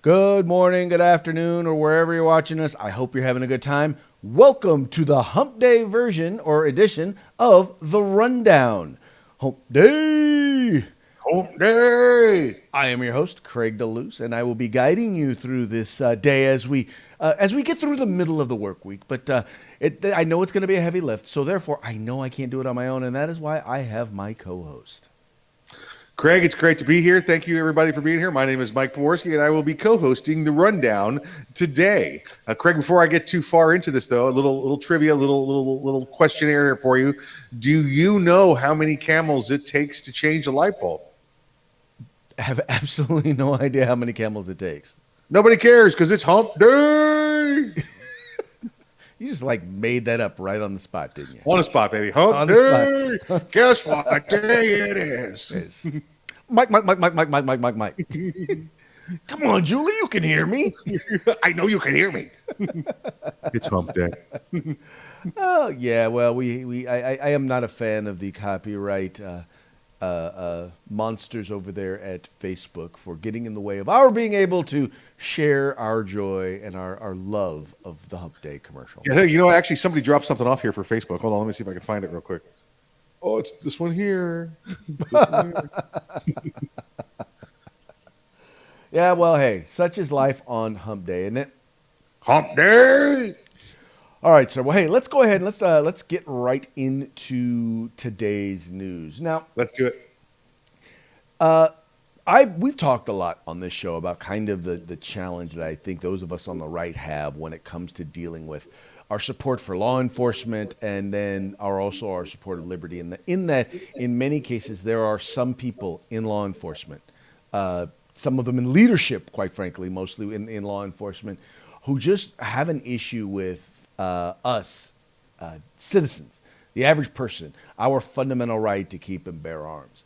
Good morning, good afternoon, or wherever you're watching us. I hope you're having a good time. Welcome to the Hump Day version or edition of The Rundown. Hump Day! Hump Day! I am your host, Craig DeLuce, and I will be guiding you through this day as we get through the middle of the work week. But I know it's going to be a heavy lift, so therefore I know I can't do it on my own, and that is why I have my co-host. Craig, it's great to be here. Thank you, everybody, for being here. My name is Mike Poworski, and I will be co-hosting the Rundown today. Craig, before I get too far into this, though, a little trivia, little questionnaire here for you. Do you know how many camels it takes to change a light bulb? I have absolutely no idea how many camels it takes. Nobody cares because it's Hump Day. You just made that up right on the spot, didn't you? On the spot, baby. Hump Day. Guess what day it is? Mike. Come on, Julie, you can hear me. I know you can hear me. It's Hump Day. Oh yeah, well, I am not a fan of the copyright monsters over there at Facebook for getting in the way of our being able to share our joy and our love of the Hump Day commercial. Yeah, actually, somebody dropped something off here for Facebook. Hold on, let me see if I can find it real quick. Oh, it's this one here. Yeah, well, hey, such is life on Hump Day, isn't it? Hump Day. All right, sir. Well, hey, let's go ahead and let's get right into today's news. Now, let's do it. We've talked a lot on this show about kind of the challenge that I think those of us on the right have when it comes to dealing with our support for law enforcement and then our support of liberty. In that, in many cases, there are some people in law enforcement, some of them in leadership, quite frankly, mostly in law enforcement, who just have an issue with us, citizens, the average person, our fundamental right to keep and bear arms.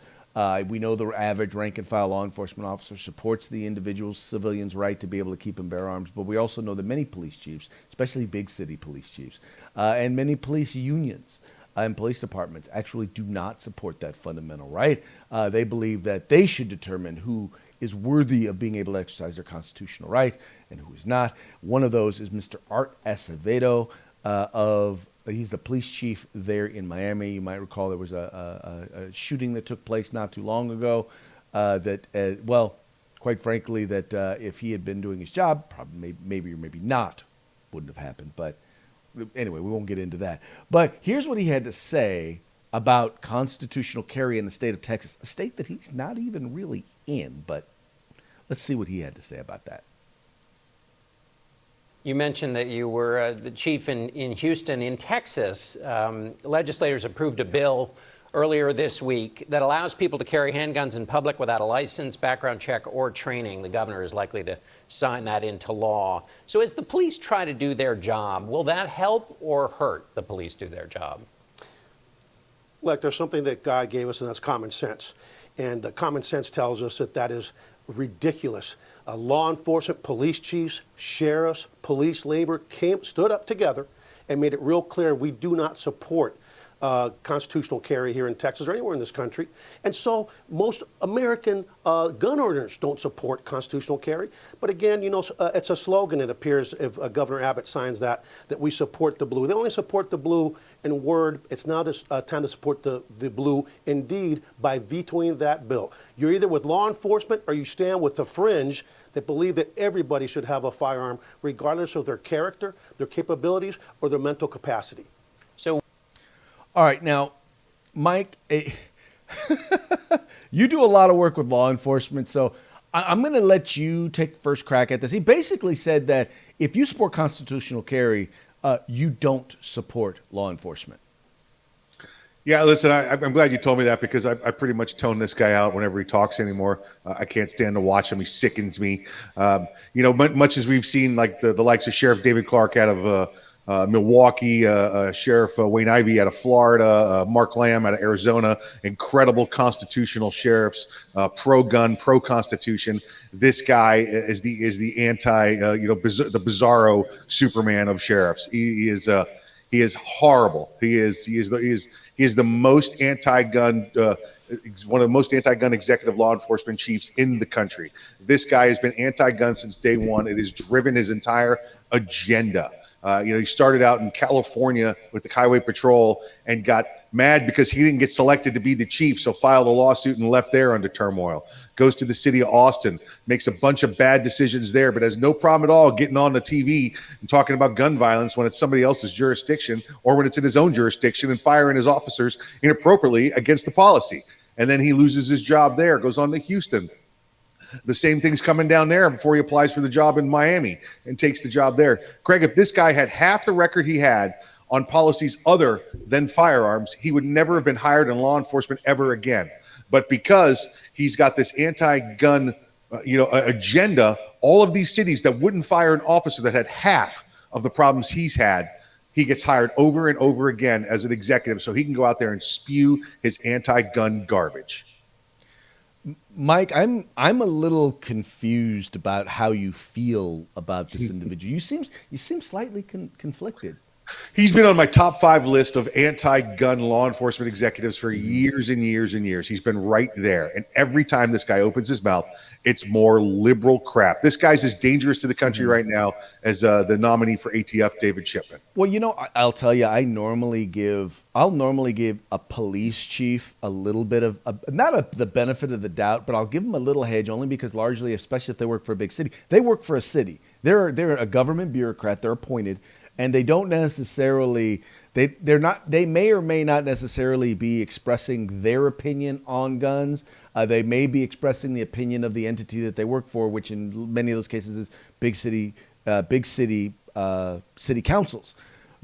We know the average rank and file law enforcement officer supports the individual civilian's right to be able to keep and bear arms, but we also know that many police chiefs, especially big city police chiefs, and many police unions and police departments actually do not support that fundamental right. They believe that they should determine who is worthy of being able to exercise their constitutional right and who is not. One of those is Mr. Art Acevedo he's the police chief there in Miami. You might recall there was a shooting that took place not too long ago quite frankly, that if he had been doing his job, probably maybe or maybe not, wouldn't have happened. But anyway, we won't get into that. But here's what he had to say about constitutional carry in the state of Texas, a state that he's not even really in. But let's see what he had to say about that. You mentioned that you were the chief in Houston. In Texas, legislators approved a bill earlier this week that allows people to carry handguns in public without a license, background check, or training. The governor is likely to sign that into law. So as the police try to do their job, will that help or hurt the police do their job? Look, there's something that God gave us, and that's common sense. And the common sense tells us that is ridiculous. Law enforcement, police chiefs, sheriffs, police labor stood up together and made it real clear we do not support constitutional carry here in Texas or anywhere in this country. And so most American gun owners don't support constitutional carry. But again, it's a slogan, it appears, if Governor Abbott signs that we support the blue. They only support the blue in word. It's now time to support the blue in deed by vetoing that bill. You're either with law enforcement or you stand with the fringe that believe that everybody should have a firearm, regardless of their character, their capabilities, or their mental capacity. So, all right, now, Mike, you do a lot of work with law enforcement, so I'm going to let you take first crack at this. He basically said that if you support constitutional carry, you don't support law enforcement. Yeah, listen, I'm glad you told me that because I pretty much tone this guy out whenever he talks anymore. I can't stand to watch him. He sickens me. Much as we've seen like the likes of Sheriff David Clark out of Milwaukee, Sheriff Wayne Ivey out of Florida, Mark Lamb out of Arizona, incredible constitutional sheriffs, pro-gun, pro-constitution. This guy is the anti, the bizarro Superman of sheriffs. He is horrible. He is the most anti-gun one of the most anti-gun executive law enforcement chiefs in the country. This guy has been anti-gun since day one. It has driven his entire agenda. He started out in California with the Highway Patrol and got mad because he didn't get selected to be the chief, so filed a lawsuit and left there under turmoil. Goes to the city of Austin, makes a bunch of bad decisions there, but has no problem at all getting on the TV and talking about gun violence when it's somebody else's jurisdiction or when it's in his own jurisdiction, and firing his officers inappropriately against the policy. And then he loses his job there, goes on to Houston. The same thing's coming down there before he applies for the job in Miami and takes the job there. Craig, if this guy had half the record he had on policies other than firearms, he would never have been hired in law enforcement ever again. But because he's got this anti-gun, agenda, all of these cities that wouldn't fire an officer that had half of the problems he's had, he gets hired over and over again as an executive so he can go out there and spew his anti-gun garbage. Mike, I'm a little confused about how you feel about this individual. You seem slightly conflicted. He's been on my top 5 list of anti-gun law enforcement executives for years and years and years. He's been right there. And every time this guy opens his mouth, it's more liberal crap. This guy's as dangerous to the country right now as the nominee for ATF, David Shipman. Well, I'll tell you, I'll normally give a police chief a little bit of, the benefit of the doubt, but I'll give them a little hedge only because largely, especially if they work for a big city, they work for a city. They're a government bureaucrat. They're appointed. And they don't necessarily, they may or may not necessarily be expressing their opinion on guns. They may be expressing the opinion of the entity that they work for, which in many of those cases is big city councils.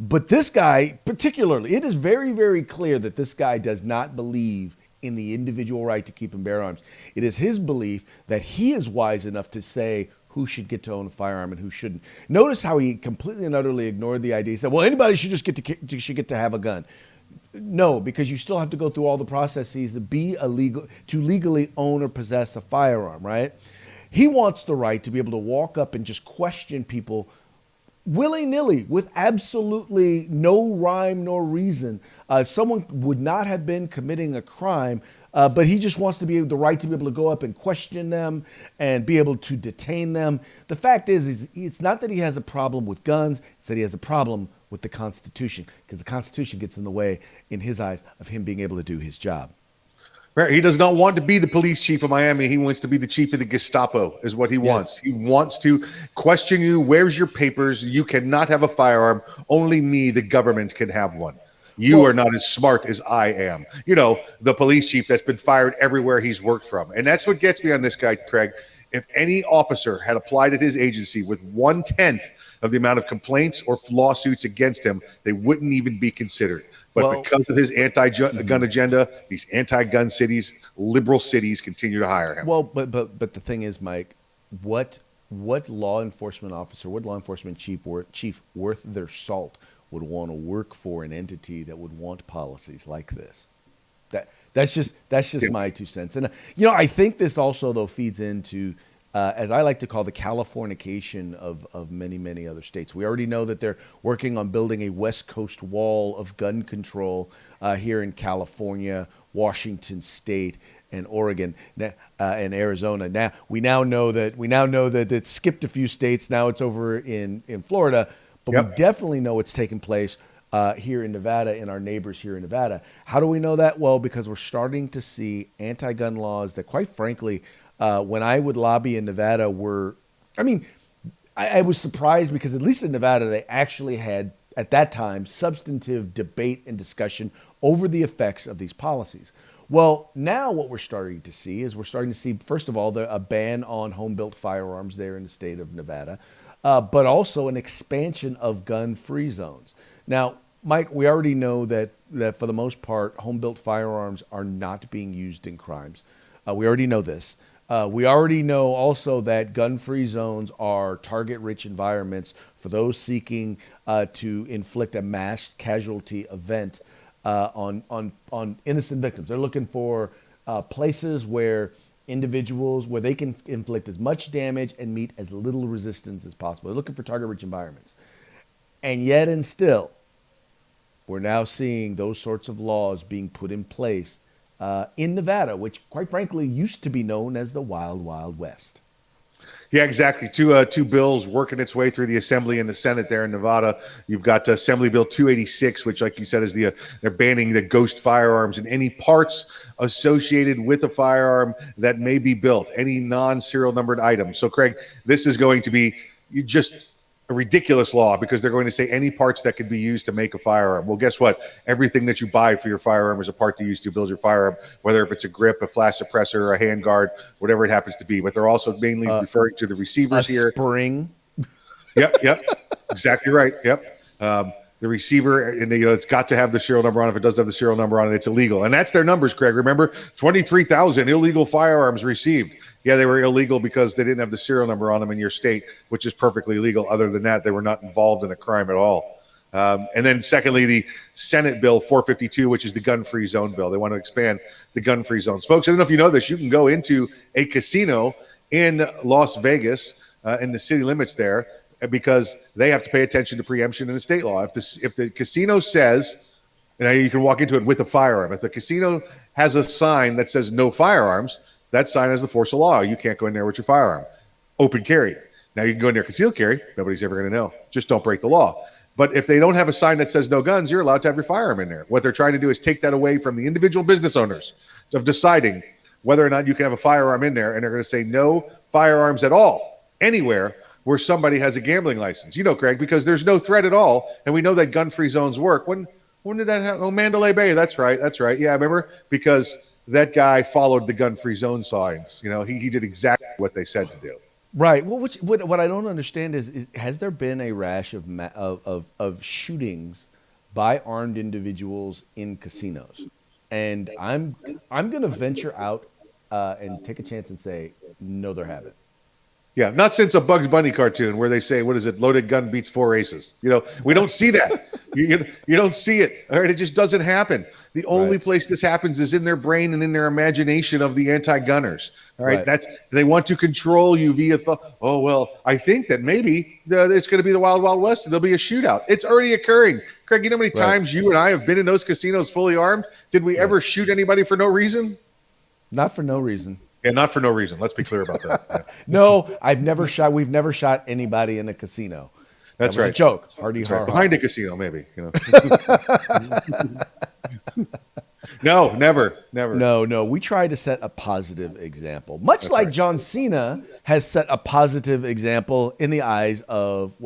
But this guy particularly, it is very, very clear that this guy does not believe in the individual right to keep and bear arms. It is his belief that he is wise enough to say who should get to own a firearm and who shouldn't. Notice how he completely and utterly ignored the idea. He said, well, anybody should just get to have a gun. No, because you still have to go through all the processes to legally own or possess a firearm, right? He wants the right to be able to walk up and just question people willy-nilly with absolutely no rhyme nor reason. Someone would not have been committing a crime, but he just wants to be the right to be able to go up and question them and be able to detain them. The fact is it's not that he has a problem with guns, it's that he has a problem with the Constitution, because the Constitution gets in the way, in his eyes, of him being able to do his job. Right. He does not want to be the police chief of Miami. He wants to be the chief of the Gestapo, is what he wants. He wants to question you. Where's your papers? You cannot have a firearm. Only me, the government, can have one. You are not as smart as I am. The police chief that's been fired everywhere he's worked from. And that's what gets me on this guy, Craig. If any officer had applied at his agency with 1/10 of the amount of complaints or lawsuits against him, they wouldn't even be considered. But because of his anti-gun agenda, these anti-gun cities, liberal cities, continue to hire him. Well, but the thing is, Mike, what law enforcement officer, what law enforcement chief worth their salt would want to work for an entity that would want policies like this? That's just my 2 cents. And I think this also though feeds into, as I like to call, the Californication of many, many other states. We already know that they're working on building a West Coast wall of gun control here in California, Washington State, and Oregon, and Arizona. Now we know that it skipped a few states. Now it's over in Florida, but we definitely know it's taking place here in Nevada, and our neighbors here in Nevada. How do we know that? Well, because we're starting to see anti-gun laws that, quite frankly, when I would lobby in Nevada I was surprised because at least in Nevada, they actually had, at that time, substantive debate and discussion over the effects of these policies. Well, now what we're starting to see, first of all, a ban on home-built firearms there in the state of Nevada, but also an expansion of gun-free zones. Now, Mike, we already know that for the most part, home-built firearms are not being used in crimes. We already know this. We already know also that gun-free zones are target-rich environments for those seeking to inflict a mass casualty event on innocent victims. They're looking for places where they can inflict as much damage and meet as little resistance as possible. They're looking for target-rich environments. And yet and still, we're now seeing those sorts of laws being put in place in Nevada, which, quite frankly, used to be known as the Wild Wild West. Yeah, exactly. Two bills working its way through the Assembly and the Senate there in Nevada. You've got Assembly Bill 286, which, like you said, is they're banning the ghost firearms and any parts associated with a firearm that may be built, any non-serial numbered items. So, Craig, this is going to be just a ridiculous law because they're going to say any parts that could be used to make a firearm. Well, guess what? Everything that you buy for your firearm is a part to use to build your firearm, whether if it's a grip, a flash suppressor, or a handguard, whatever it happens to be. But they're also mainly referring to the receivers here. Spring. Yep, exactly right. Yep. The receiver, and it's got to have the serial number on it. If it doesn't have the serial number on it, it's illegal. And that's their numbers, Craig. Remember, 23,000 illegal firearms received. Yeah, they were illegal because they didn't have the serial number on them in your state, which is perfectly legal. Other than that, they were not involved in a crime at all. And then secondly, the Senate Bill 452, which is the gun-free zone bill. They want to expand the gun-free zones. Folks, I don't know if you know this. You can go into a casino in Las Vegas, in the city limits there, because they have to pay attention to preemption in the state law. If the casino says, you can walk into it with a firearm. If the casino has a sign that says no firearms, that sign has the force of law. You can't go in there with your firearm. Open carry. Now you can go in there concealed carry. Nobody's ever going to know. Just don't break the law. But if they don't have a sign that says no guns, you're allowed to have your firearm in there. What they're trying to do is take that away from the individual business owners of deciding whether or not you can have a firearm in there. And they're going to say no firearms at all anywhere where somebody has a gambling license. Craig, because there's no threat at all. And we know that gun-free zones work. When did that happen? Oh, Mandalay Bay. That's right. Yeah, remember? Because that guy followed the gun-free zone signs. He did exactly what they said to do. Right. Well, what I don't understand is has there been a rash of shootings by armed individuals in casinos? And I'm going to venture out and take a chance and say no, there haven't. Yeah, not since a Bugs Bunny cartoon where they say, what is it, loaded gun beats 4 aces. We don't see that. You don't see it. All right, it just doesn't happen. The only place this happens is in their brain and in their imagination of the anti-gunners. All right, they want to control you via thought. Oh, well, I think that maybe it's going to be the Wild Wild West and there'll be a shootout. It's already occurring. Craig, you know how many times you and I have been in those casinos fully armed? Did we ever shoot anybody for no reason? Not for no reason. Yeah, not for no reason. Let's be clear about that. Yeah. No, we've never shot anybody in a casino. That's that was right. A joke. Hardy har. Behind a casino, maybe. No, never. No. We try to set a positive example, much like John Cena has set a positive example in the eyes of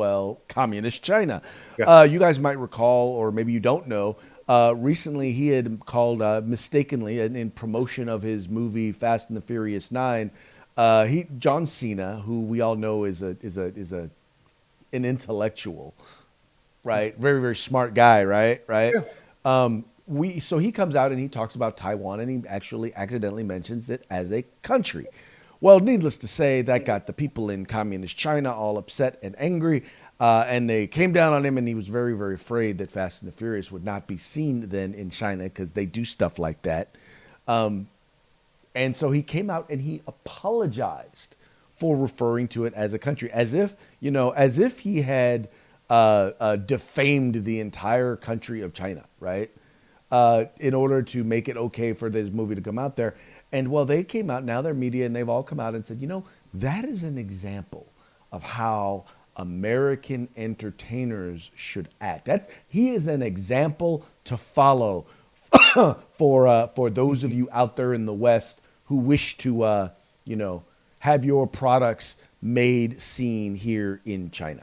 communist China. Yes. You guys might recall, or maybe you don't know. Recently, he had called mistakenly in promotion of his movie Fast and the Furious 9. John Cena, who we all know is an intellectual, right? Very, very smart guy, right? Yeah. So he comes out and he talks about Taiwan, and he actually accidentally mentions it as a country. Well, needless to say, that got the people in communist China all upset and angry. And they came down on him, and he was very, very afraid that Fast and the Furious would not be seen then in China because they do stuff like that. And so he came out and he apologized for referring to it as a country, as if he had defamed the entire country of China, right? In order to make it okay for this movie to come out there. And they came out, now they're media, and they've all come out and said, that is an example of how American entertainers should act. He is an example to follow for those of you out there in the West who wish to, have your products seen here in China.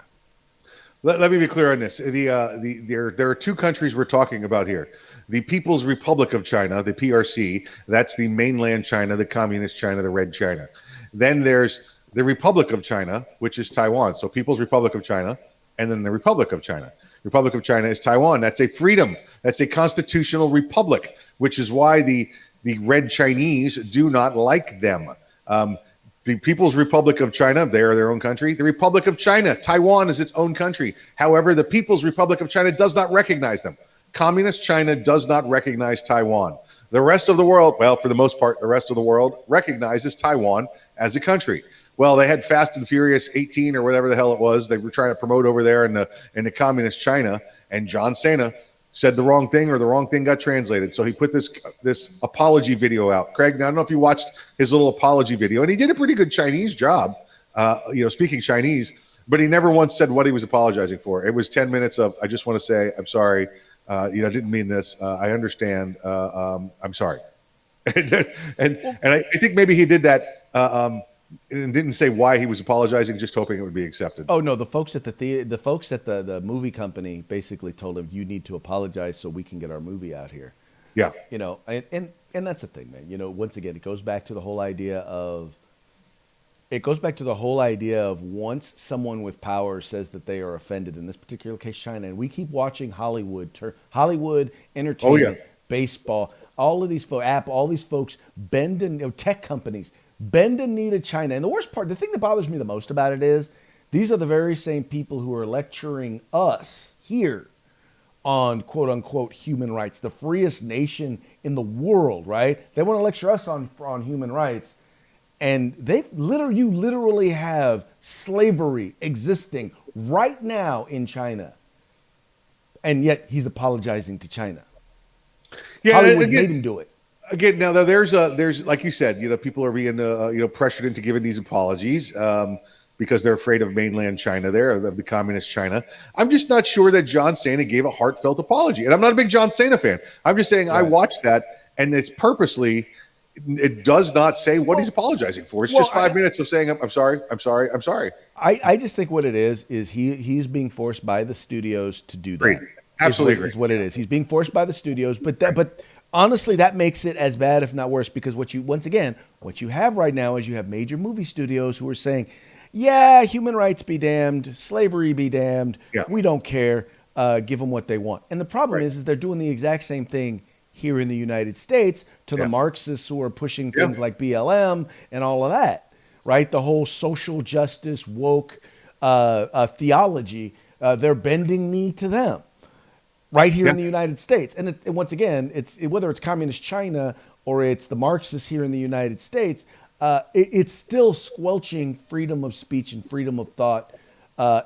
Let me be clear on this. There are two countries we're talking about here. The People's Republic of China, the PRC, that's the mainland China, the communist China, the red China. Then there's the Republic of China, which is Taiwan. So People's Republic of China, and then the Republic of China. Republic of China is Taiwan. That's a freedom. That's a constitutional republic, which is why the red Chinese do not like them. The People's Republic of China, they are their own country. The Republic of China, Taiwan is its own country. However, the People's Republic of China does not recognize them. Communist China does not recognize Taiwan. The rest of the world, for the most part, the rest of the world recognizes Taiwan as a country. Well, they had Fast and Furious 18 or whatever the hell it was. They were trying to promote over there in the communist China, and John Cena said the wrong thing or the wrong thing got translated. So he put this apology video out. Craig, now, I don't know if you watched his little apology video, and he did a pretty good Chinese job, speaking Chinese, but he never once said what he was apologizing for. It was 10 minutes of, I just want to say, I'm sorry. I didn't mean this. I understand. I'm sorry. and I think maybe he did that and didn't say why he was apologizing, just hoping it would be accepted. Oh no, the folks at the folks at the movie company basically told him, you need to apologize so we can get our movie out here. Yeah. And that's the thing, man. Once again, it goes back to the whole idea of once someone with power says that they are offended, in this particular case China, and we keep watching Hollywood entertainment, baseball, all of these all these folks bend and tech companies bend the knee to China. And the worst part, the thing that bothers me the most about it is these are the very same people who are lecturing us here on quote unquote human rights, the freest nation in the world, right? They want to lecture us on human rights. And you literally have slavery existing right now in China. And yet he's apologizing to China. Yeah, Hollywood made him do it. Again, now there's like you said, people are being pressured into giving these apologies because they're afraid of mainland China, of the communist China. I'm just not sure that John Cena gave a heartfelt apology, and I'm not a big John Cena fan. I'm just saying I watched that, and it's purposely. It does not say what he's apologizing for. It's just 5 minutes of saying I'm sorry, I'm sorry, I'm sorry. I just think what it is he's being forced by the studios to do that. Great. Absolutely agree. Is what it is. He's being forced by the studios, but honestly, that makes it as bad, if not worse, because what you have right now is you have major movie studios who are saying, yeah, human rights be damned, slavery be damned, we don't care, give them what they want. And the problem is they're doing the exact same thing here in the United States to the Marxists who are pushing things like BLM and all of that, right? The whole social justice, woke theology, they're bending knee to them. Right here in the United States. And once again, whether it's communist China or it's the Marxists here in the United States, it's still squelching freedom of speech and freedom of thought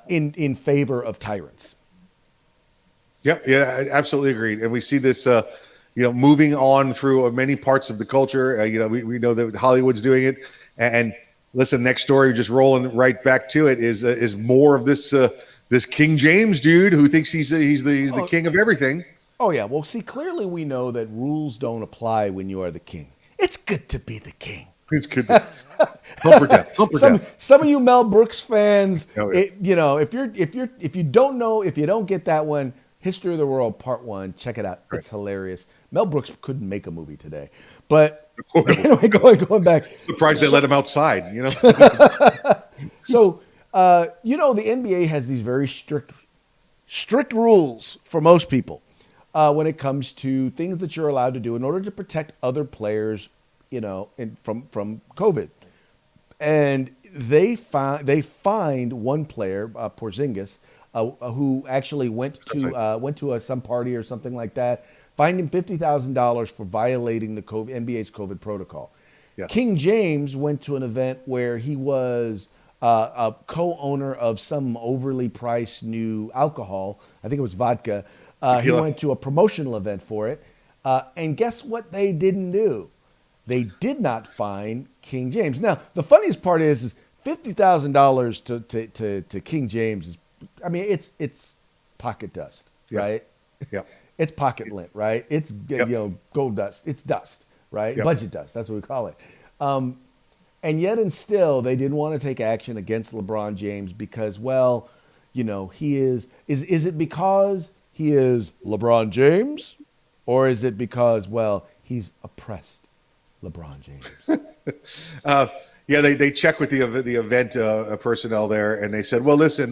in favor of tyrants. Yeah, I absolutely agreed. And we see this, moving on through many parts of the culture. We know that Hollywood's doing it. And listen, next story, just rolling right back to it, is more of this King James dude who thinks he's the king of everything. Oh yeah. Well, see, clearly we know that rules don't apply when you are the king. It's good to be the king. It's good. Humper death. Some of you Mel Brooks fans, Oh, yeah. if you don't get that one, History of the World Part 1, check it out. Right. It's hilarious. Mel Brooks couldn't make a movie today, but anyway, going back. Surprised they let him outside. So. The NBA has these very strict rules for most people when it comes to things that you're allowed to do in order to protect other players, from COVID. And they fined one player, Porzingis, who actually went to some party or something like that, fined him $50,000 for violating the NBA's COVID protocol. Yes. King James went to an event where he was a co-owner of some overly priced new alcohol. I think it was vodka. He went to a promotional event for it. And guess what they didn't do? They did not fine King James. Now, the funniest part is $50,000 to King James is, it's pocket dust, right? Yeah. It's pocket lint, right? It's gold dust. It's dust, right? Budget dust. That's what we call it. And yet and still, they didn't want to take action against LeBron James because, he is it because he is LeBron James? Or is it because, he's oppressed LeBron James? They checked with the event personnel there, and they said, well, listen,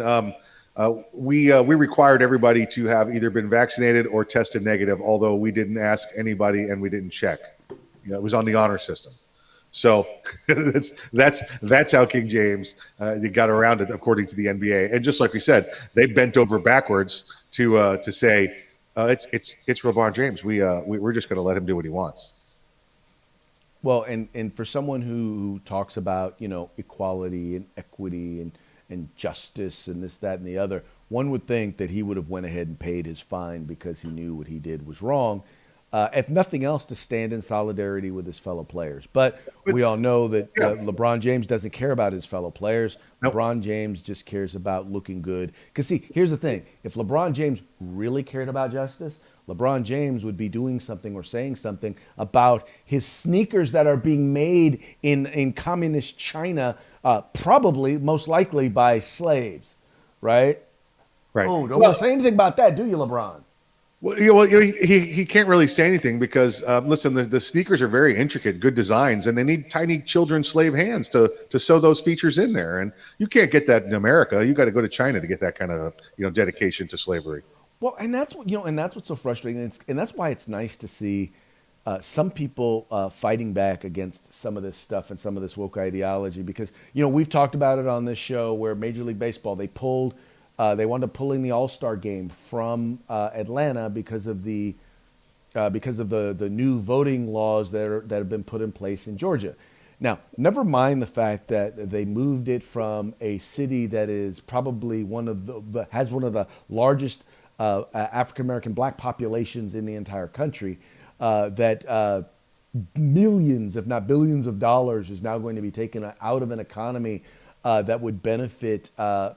we required everybody to have either been vaccinated or tested negative, although we didn't ask anybody and we didn't check. It was on the honor system. So that's how King James got around it, according to the NBA. And just like we said, they bent over backwards to say it's LeBron James. We're just going to let him do what he wants. Well, and for someone who talks about equality and equity and justice and this, that, and the other, one would think that he would have went ahead and paid his fine because he knew what he did was wrong. If nothing else, to stand in solidarity with his fellow players. But we all know that Yeah. LeBron James doesn't care about his fellow players. Nope. LeBron James just cares about looking good. Because, see, here's the thing. If LeBron James really cared about justice, LeBron James would be doing something or saying something about his sneakers that are being made in communist China, probably, most likely, by slaves, right? Right. Oh, don't want to say anything about that, do you, LeBron? Well, he can't really say anything because listen, the sneakers are very intricate, good designs, and they need tiny children's slave hands to sew those features in there. And you can't get that in America. You got to go to China to get that kind of dedication to slavery. Well, and that's what and that's what's so frustrating, and that's why it's nice to see some people fighting back against some of this stuff and some of this woke ideology. Because we've talked about it on this show where Major League Baseball they wound up pulling the All-Star game from Atlanta because of the new voting laws that have been put in place in Georgia. Now, never mind the fact that they moved it from a city that is probably has one of the largest African American black populations in the entire country. That millions, if not billions of dollars is now going to be taken out of an economy that would benefit a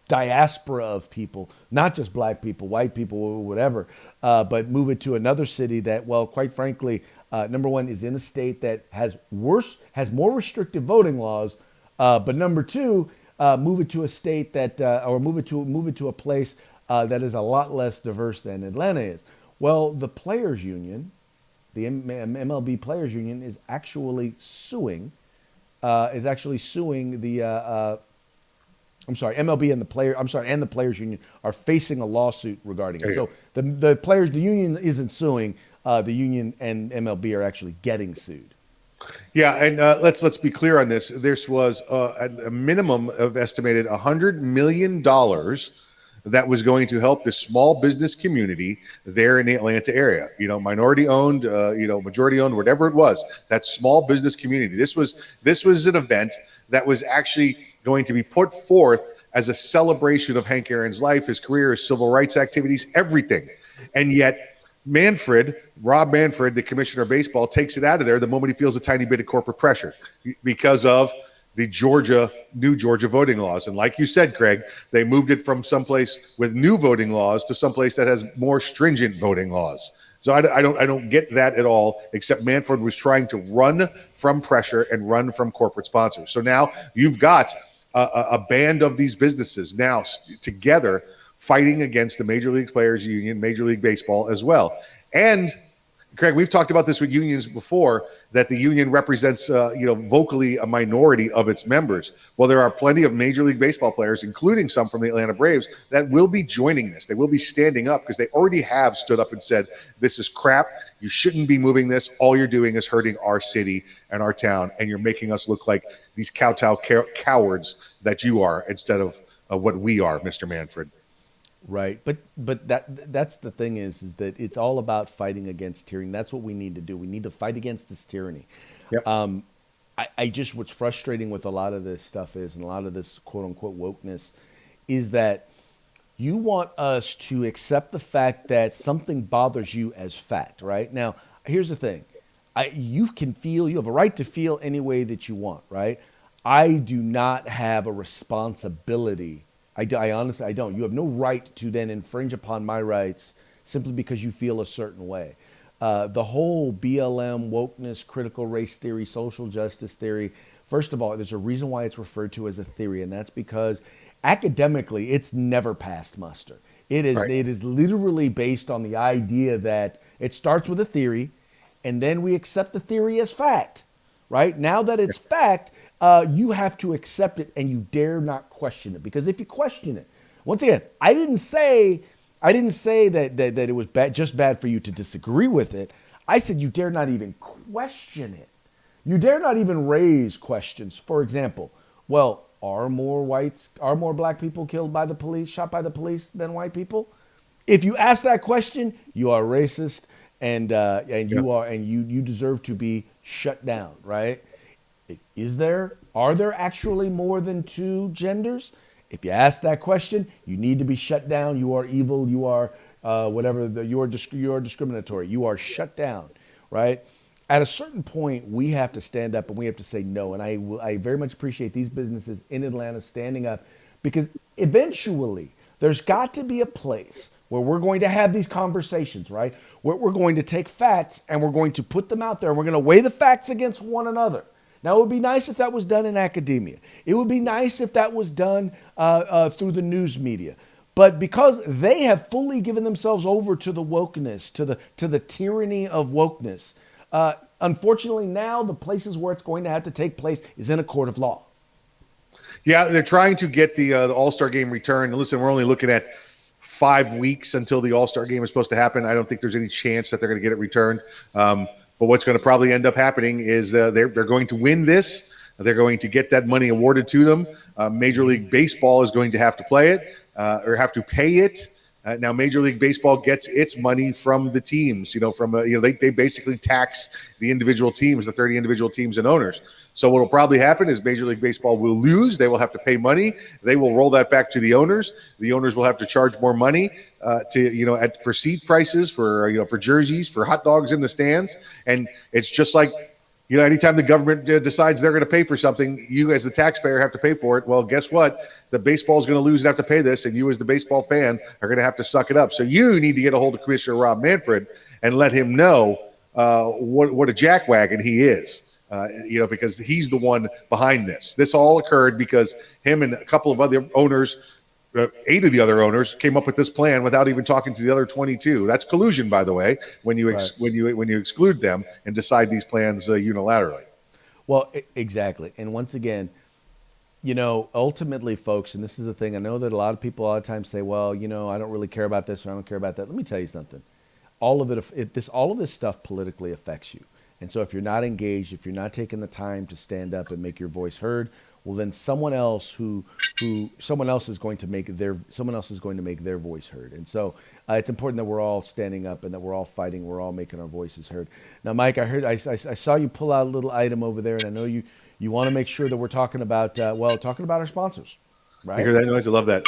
diaspora of people, not just black people, white people, or whatever, but move it to another city that, well, quite frankly, number one, is in a state that has more restrictive voting laws, but number two, move it to a state that, or move it to a place that is a lot less diverse than Atlanta is. Well, the players union, the MLB players union, is actually suing the MLB and the players union are facing a lawsuit regarding it. So the union isn't suing. The union and MLB are actually getting sued. Yeah, and let's be clear on this. This was a minimum of estimated $100 million that was going to help the small business community there in the Atlanta area. Minority owned, majority owned, whatever it was. That small business community. This was an event that was actually going to be put forth as a celebration of Hank Aaron's life, his career, his civil rights activities, everything. And yet Rob Manfred, the commissioner of baseball, takes it out of there the moment he feels a tiny bit of corporate pressure because of the new Georgia voting laws. And like you said, Craig, they moved it from someplace with new voting laws to someplace that has more stringent voting laws. So I don't get that at all, except Manfred was trying to run from pressure and run from corporate sponsors. So now you've got a band of these businesses now together fighting against the Major League Players Union, Major League Baseball as well. And Craig, we've talked about this with unions before, that the union represents, vocally a minority of its members. Well, there are plenty of Major League Baseball players, including some from the Atlanta Braves, that will be joining this. They will be standing up because they already have stood up and said, this is crap. You shouldn't be moving this. All you're doing is hurting our city and our town, and you're making us look like these kowtow cowards that you are instead of what we are, Mr. Manfred. Right, but that's the thing is that it's all about fighting against tyranny. That's what we need to do. We need to fight against this tyranny. Yep. What's frustrating with a lot of this stuff is, and a lot of this quote unquote wokeness, is that you want us to accept the fact that something bothers you as fact. Right now, here's the thing: you have a right to feel any way that you want. Right? I do not have a responsibility. I honestly don't. You have no right to then infringe upon my rights simply because you feel a certain way. The whole BLM, wokeness, critical race theory, social justice theory, first of all, there's a reason why it's referred to as a theory, and that's because academically it's never passed muster. It is literally based on the idea that it starts with a theory, and then we accept the theory as fact. Right? Now that it's fact, you have to accept it, and you dare not question it. Because if you question it, once again, I didn't say that it was just bad for you to disagree with it. I said you dare not even question it. You dare not even raise questions. For example, well, are more black people killed by the police, shot by the police, than white people? If you ask that question, you are racist, and you deserve to be shut down, right? Are there actually more than two genders? If you ask that question, you need to be shut down. You are evil. You are you are discriminatory. You are shut down, right? At a certain point, we have to stand up and we have to say no. And I very much appreciate these businesses in Atlanta standing up, because eventually there's got to be a place where we're going to have these conversations, right? Where we're going to take facts and we're going to put them out there and we're going to weigh the facts against one another. Now, it would be nice if that was done in academia. It would be nice if that was done through the news media. But because they have fully given themselves over to the wokeness, to the tyranny of wokeness, unfortunately now the places where it's going to have to take place is in a court of law. Yeah, they're trying to get the All-Star game returned. Listen, we're only looking at 5 weeks until the All-Star game is supposed to happen. I don't think there's any chance that they're going to get it returned. But what's going to probably end up happening is they're going to win this. They're going to get that money awarded to them. Major League Baseball is going to have to play it or have to pay it. Now, Major League Baseball gets its money from the teams. They basically tax the individual teams, the 30 individual teams and owners. So what will probably happen is Major League Baseball will lose. They will have to pay money. They will roll that back to the owners. The owners will have to charge more money for seat prices, for jerseys, for hot dogs in the stands. And it's just like, anytime the government decides they're going to pay for something, you as the taxpayer have to pay for it. Well, guess what? The baseball is going to lose and have to pay this, and you as the baseball fan are going to have to suck it up. So you need to get a hold of Commissioner Rob Manfred and let him know what a jackwagon he is. Because he's the one behind this. This all occurred because him and a couple of other owners, 8 of the other owners, came up with this plan without even talking to the other 22. That's collusion, by the way, when you exclude them and decide these plans unilaterally. Well, exactly. And once again, ultimately, folks, and this is the thing, I know that a lot of people a lot of times say, well, I don't really care about this or I don't care about that. Let me tell you something. All of this stuff politically affects you. And so if you're not engaged, if you're not taking the time to stand up and make your voice heard, well, then someone else is going to make their voice heard. And so it's important that we're all standing up and that we're all fighting, we're all making our voices heard. Now, Mike, I saw you pull out a little item over there, and I know you want to make sure that we're talking about our sponsors, right? You hear that noise? I love that.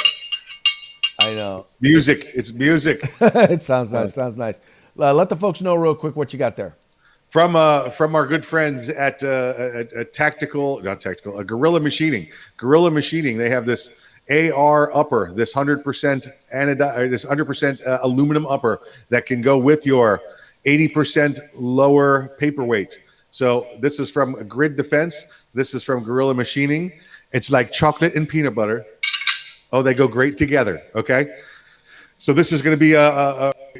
I know. It's music. It sounds nice. Let the folks know real quick what you got there. From our good friends at Gorilla Machining. Gorilla Machining, they have this AR upper, this 100% this 100% aluminum upper that can go with your 80% lower paperweight. So this is from Grid Defense. This is from Gorilla Machining. It's like chocolate and peanut butter. Oh, they go great together. Okay. So this is going to be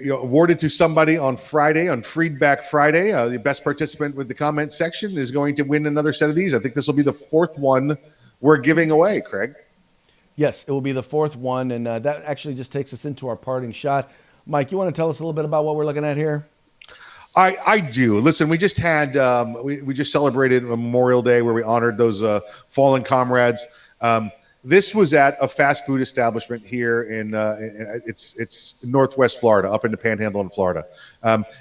awarded to somebody on Friday, on Feedback Friday. The best participant with the comment section is going to win another set of these. I think this will be the 4th one we're giving away, Craig. Yes, it will be the 4th one, and that actually just takes us into our parting shot. Mike, you want to tell us a little bit about what we're looking at here? I do. Listen, we just had we just celebrated Memorial Day where we honored those fallen comrades. This was at a fast food establishment here in it's Northwest Florida, up in the Panhandle in Florida.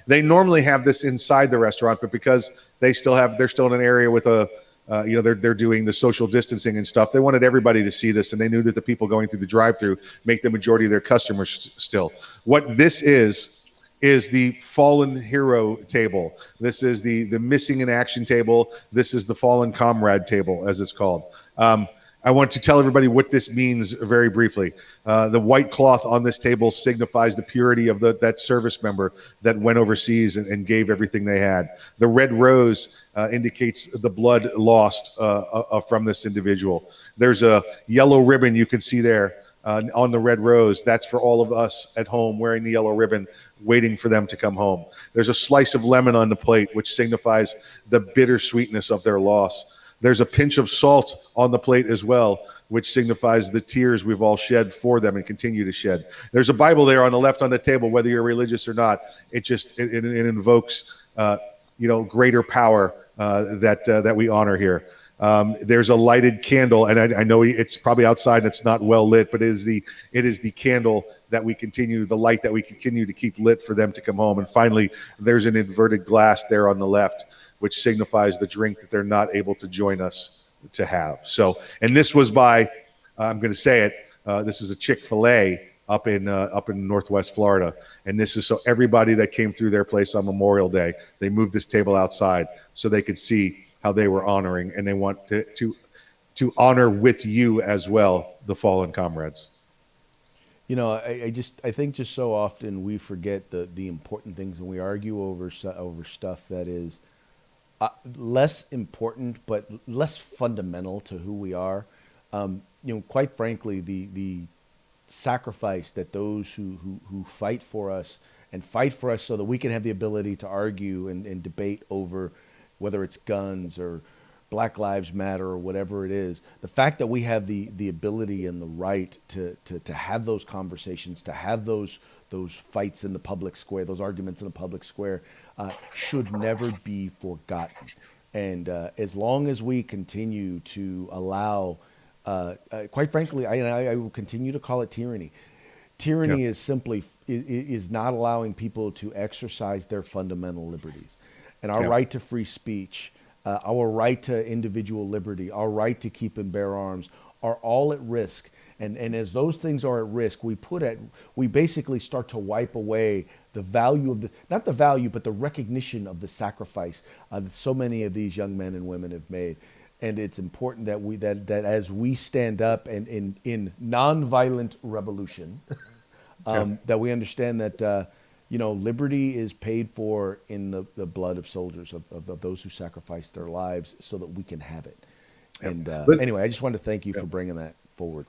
They normally have this inside the restaurant, but because they're still in an area with they're doing the social distancing and stuff. They wanted everybody to see this, and they knew that the people going through the drive-through make the majority of their customers still. What this is the fallen hero table. This is the missing in action table. This is the fallen comrade table, as it's called. I want to tell everybody what this means very briefly. The white cloth on this table signifies the purity of that service member that went overseas and gave everything they had. The red rose indicates the blood lost from this individual. There's a yellow ribbon you can see there on the red rose. That's for all of us at home wearing the yellow ribbon, waiting for them to come home. There's a slice of lemon on the plate, which signifies the bittersweetness of their loss. There's a pinch of salt on the plate as well, which signifies the tears we've all shed for them and continue to shed. There's a Bible there on the left on the table, whether you're religious or not. It invokes, greater power that we honor here. There's a lighted candle, and I know it's probably outside and it's not well lit, but it is the candle that we continue, the light that we continue to keep lit for them to come home. And finally, there's an inverted glass there on the left, which signifies the drink that they're not able to join us to have. So, and this was by I'm going to say it. This is a Chick-fil-A up in Northwest Florida, and this is so everybody that came through their place on Memorial Day, they moved this table outside so they could see how they were honoring, and they want to honor with you as well the fallen comrades. You know, I think just so often we forget the important things, and we argue over stuff that is less important but less fundamental to who we are. You know, quite frankly, the sacrifice that those who fight for us and fight for us so that we can have the ability to argue and debate over whether it's guns or Black Lives Matter or whatever it is, the fact that we have the ability and the right to have those conversations, to have those fights in the public square, those arguments in the public square, should never be forgotten. And as long as we continue to allow, quite frankly, I will continue to call it tyranny. Tyranny is simply is not allowing people to exercise their fundamental liberties, and our right to free speech, our right to individual liberty, our right to keep and bear arms are all at risk. And as those things are at risk, we basically start to wipe away the value of not the value, but the recognition of the sacrifice that so many of these young men and women have made. And it's important that that as we stand up and in nonviolent revolution, that we understand that you know, liberty is paid for in the blood of soldiers, of those who sacrifice their lives so that we can have it. And anyway, I just wanted to thank you for bringing that forward.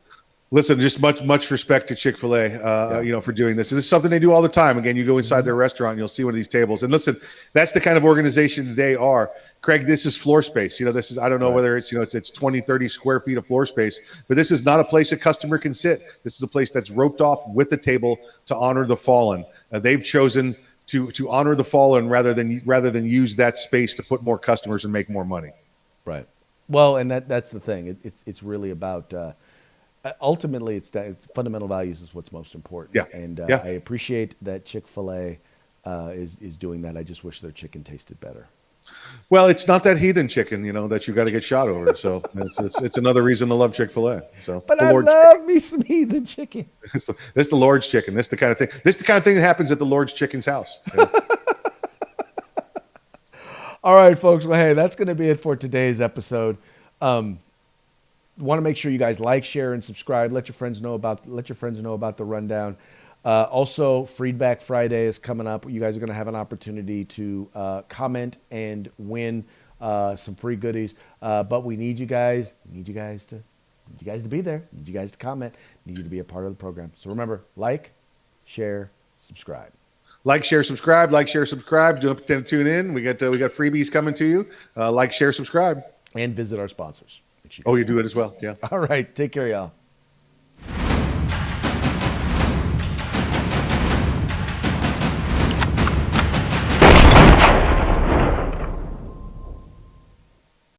Listen, just much respect to Chick-fil-A, you know, for doing this. And this is something they do all the time. Again, you go inside their restaurant, and you'll see one of these tables. And listen, that's the kind of organization they are. Craig, this is floor space. You know, this is, I don't know whether it's, you know, it's 20, 30 square feet of floor space, but this is not a place a customer can sit. This is a place that's roped off with a table to honor the fallen. They've chosen to honor the fallen rather than use that space to put more customers and make more money. Right. Well, and that's the thing. It's really about ultimately it's fundamental values is what's most important. Yeah. And Yeah. I appreciate that Chick-fil-A is doing that. I just wish their chicken tasted better. Well, it's not that heathen chicken, you know, that you got to get shot over. So it's another reason to love Chick-fil-A. So, But the I Lord's love me some heathen chicken. This is the Lord's chicken. This is the kind of thing. This is the kind of thing that happens at the Lord's chicken's house. You know? All right, folks. Well, hey, that's going to be it for today's episode. Want to make sure you guys like, share, and subscribe. Let your friends know about the rundown. Also, Feedback Friday is coming up. You guys are going to have an opportunity to comment and win some free goodies. But we need you guys. Need you guys to be there. Need you guys to comment. Need you to be a part of the program. So remember, like, share, subscribe. Like, share, subscribe. Like, share, subscribe. Don't pretend to tune in. We got freebies coming to you. Like, share, subscribe, and visit our sponsors. Oh, you do it as well. Yeah. All right. Take care, y'all.